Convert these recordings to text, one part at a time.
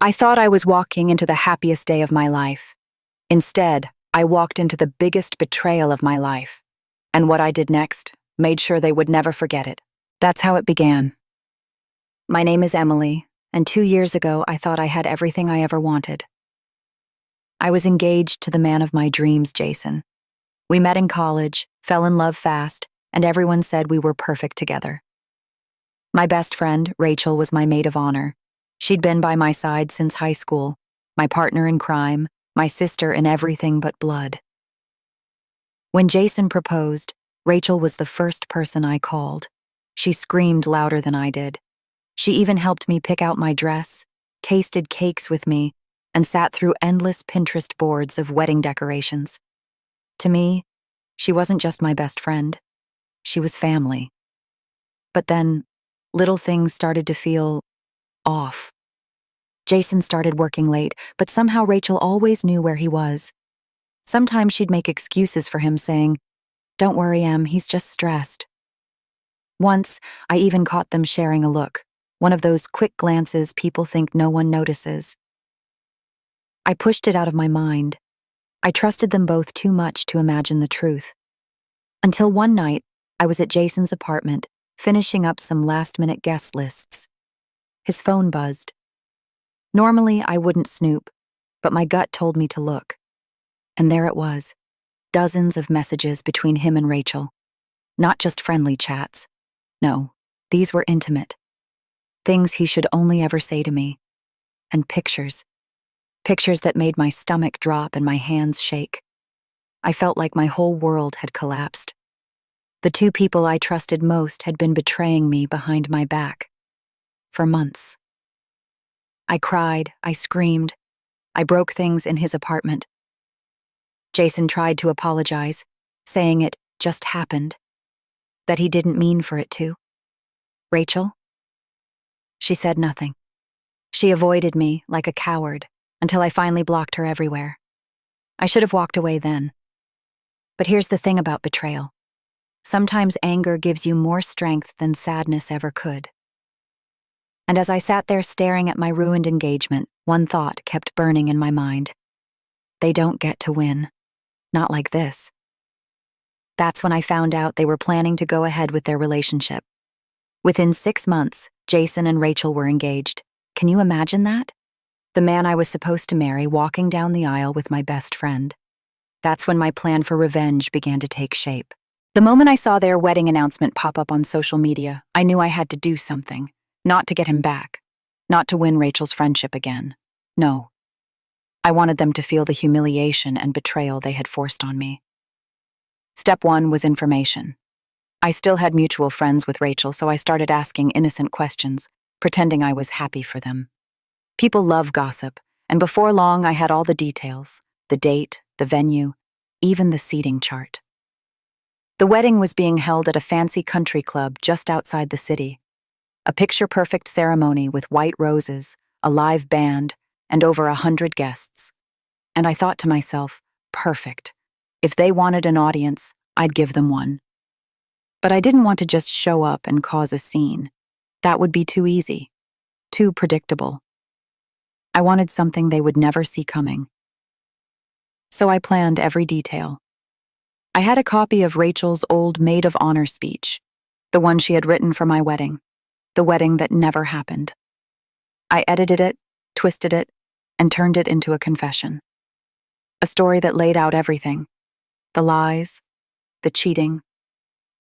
I thought I was walking into the happiest day of my life. Instead, I walked into the biggest betrayal of my life. And what I did next made sure they would never forget it. That's how it began. My name is Emily, and 2 years ago I thought I had everything I ever wanted. I was engaged to the man of my dreams, Jason. We met in college, fell in love fast, and everyone said we were perfect together. My best friend, Rachel, was my maid of honor. She'd been by my side since high school, my partner in crime, my sister in everything but blood. When Jason proposed, Rachel was the first person I called. She screamed louder than I did. She even helped me pick out my dress, tasted cakes with me, and sat through endless Pinterest boards of wedding decorations. To me, she wasn't just my best friend. She was family. But then, little things started to feel off. Jason started working late, but somehow Rachel always knew where he was. Sometimes she'd make excuses for him, saying, "Don't worry, Em, he's just stressed." Once, I even caught them sharing a look, one of those quick glances people think no one notices. I pushed it out of my mind. I trusted them both too much to imagine the truth. Until one night, I was at Jason's apartment, finishing up some last-minute guest lists. His phone buzzed. Normally, I wouldn't snoop, but my gut told me to look. And there it was, dozens of messages between him and Rachel. Not just friendly chats. No, these were intimate. Things he should only ever say to me. And pictures. Pictures that made my stomach drop and my hands shake. I felt like my whole world had collapsed. The two people I trusted most had been betraying me behind my back. For months. I cried, I screamed, I broke things in his apartment. Jason tried to apologize, saying it just happened, that he didn't mean for it to. Rachel? She said nothing. She avoided me like a coward until I finally blocked her everywhere. I should have walked away then. But here's the thing about betrayal. Sometimes anger gives you more strength than sadness ever could. And as I sat there staring at my ruined engagement, one thought kept burning in my mind. They don't get to win. Not like this. That's when I found out they were planning to go ahead with their relationship. Within 6 months, Jason and Rachel were engaged. Can you imagine that? The man I was supposed to marry walking down the aisle with my best friend. That's when my plan for revenge began to take shape. The moment I saw their wedding announcement pop up on social media, I knew I had to do something. Not to get him back. Not to win Rachel's friendship again. No. I wanted them to feel the humiliation and betrayal they had forced on me. Step 1 was information. I still had mutual friends with Rachel, so I started asking innocent questions, pretending I was happy for them. People love gossip, and before long I had all the details, the date, the venue, even the seating chart. The wedding was being held at a fancy country club just outside the city. A picture-perfect ceremony with white roses, a live band, and over 100 guests. And I thought to myself, perfect. If they wanted an audience, I'd give them one. But I didn't want to just show up and cause a scene. That would be too easy, too predictable. I wanted something they would never see coming. So I planned every detail. I had a copy of Rachel's old maid of honor speech, the one she had written for my wedding. The wedding that never happened. I edited it, twisted it, and turned it into a confession. A story that laid out everything. The lies, the cheating,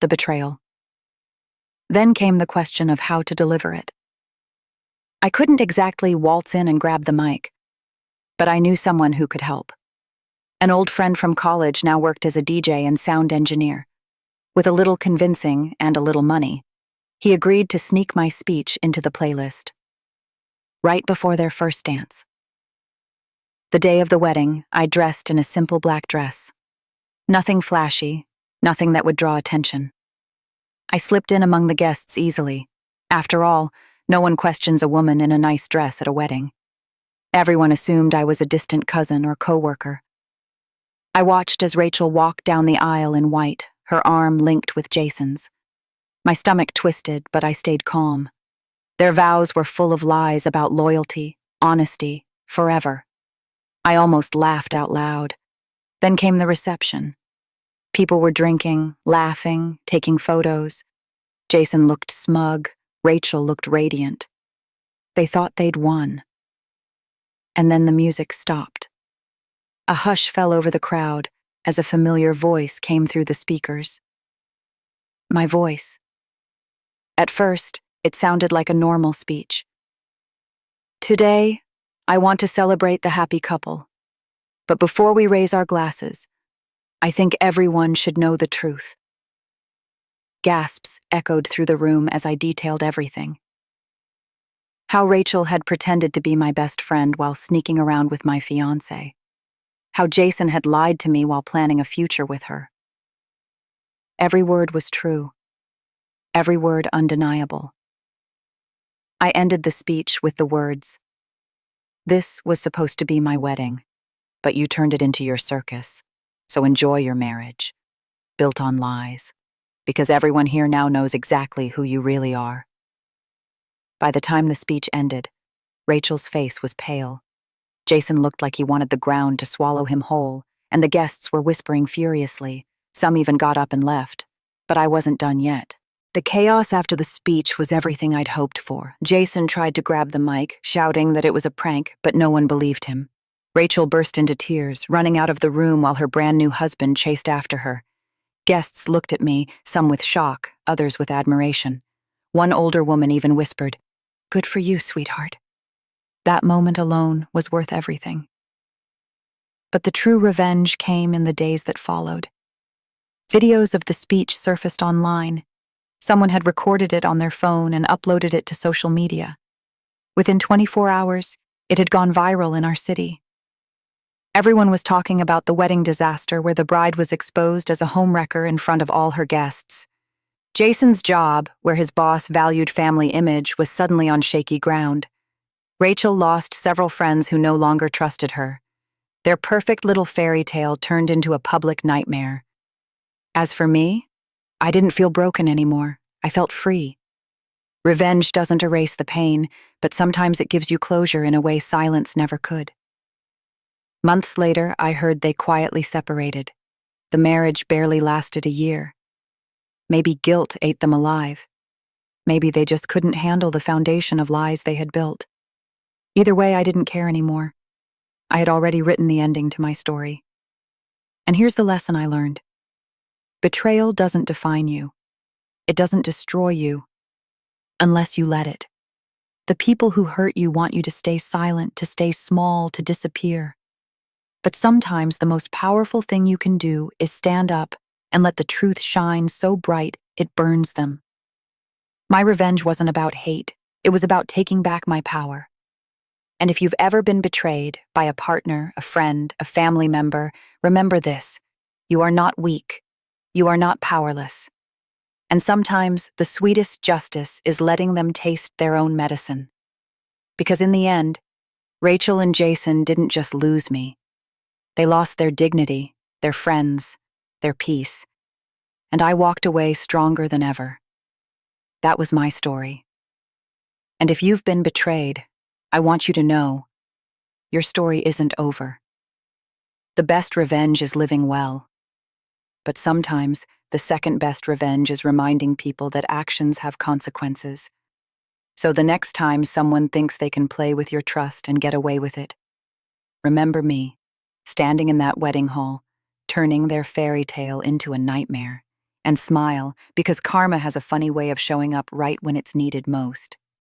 the betrayal. Then came the question of how to deliver it. I couldn't exactly waltz in and grab the mic, but I knew someone who could help. An old friend from college now worked as a DJ and sound engineer. With a little convincing and a little money, he agreed to sneak my speech into the playlist. Right before their first dance. The day of the wedding, I dressed in a simple black dress. Nothing flashy, nothing that would draw attention. I slipped in among the guests easily. After all, no one questions a woman in a nice dress at a wedding. Everyone assumed I was a distant cousin or coworker. I watched as Rachel walked down the aisle in white, her arm linked with Jason's. My stomach twisted, but I stayed calm. Their vows were full of lies about loyalty, Honesty, forever. I almost laughed out loud. Then came the reception. People were drinking, laughing, taking photos. Jason looked smug. Rachel looked radiant. They thought they'd won. And then the music stopped. A hush fell over the crowd as a familiar voice came through the speakers. My voice. At first, it sounded like a normal speech. Today, I want to celebrate the happy couple. But before we raise our glasses, I think everyone should know the truth. Gasps echoed through the room as I detailed everything. How Rachel had pretended to be my best friend while sneaking around with my fiancé. How Jason had lied to me while planning a future with her. Every word was true. Every word undeniable. I ended the speech with the words, "This was supposed to be my wedding, but you turned it into your circus, so enjoy your marriage, built on lies, because everyone here now knows exactly who you really are." By the time the speech ended, Rachel's face was pale. Jason looked like he wanted the ground to swallow him whole, and the guests were whispering furiously. Some even got up and left, but I wasn't done yet. The chaos after the speech was everything I'd hoped for. Jason tried to grab the mic, shouting that it was a prank, but no one believed him. Rachel burst into tears, running out of the room while her brand-new husband chased after her. Guests looked at me, some with shock, others with admiration. One older woman even whispered, "Good for you, sweetheart." That moment alone was worth everything. But the true revenge came in the days that followed. Videos of the speech surfaced online. Someone had recorded it on their phone and uploaded it to social media. Within 24 hours, it had gone viral in our city. Everyone was talking about the wedding disaster where the bride was exposed as a homewrecker in front of all her guests. Jason's job, where his boss valued family image, was suddenly on shaky ground. Rachel lost several friends who no longer trusted her. Their perfect little fairy tale turned into a public nightmare. As for me, I didn't feel broken anymore. I felt free. Revenge doesn't erase the pain, but sometimes it gives you closure in a way silence never could. Months later, I heard they quietly separated. The marriage barely lasted a year. Maybe guilt ate them alive. Maybe they just couldn't handle the foundation of lies they had built. Either way, I didn't care anymore. I had already written the ending to my story. And here's the lesson I learned. Betrayal doesn't define you. It doesn't destroy you, unless you let it. The people who hurt you want you to stay silent, to stay small, to disappear. But sometimes the most powerful thing you can do is stand up and let the truth shine so bright it burns them. My revenge wasn't about hate. It was about taking back my power. And if you've ever been betrayed by a partner, a friend, a family member, remember this: you are not weak. You are not powerless. And sometimes the sweetest justice is letting them taste their own medicine. Because in the end, Rachel and Jason didn't just lose me. They lost their dignity, their friends, their peace. And I walked away stronger than ever. That was my story. And if you've been betrayed, I want you to know, your story isn't over. The best revenge is living well. But sometimes, the second best revenge is reminding people that actions have consequences. So the next time someone thinks they can play with your trust and get away with it, remember me, standing in that wedding hall, turning their fairy tale into a nightmare, and smile because karma has a funny way of showing up right when it's needed most.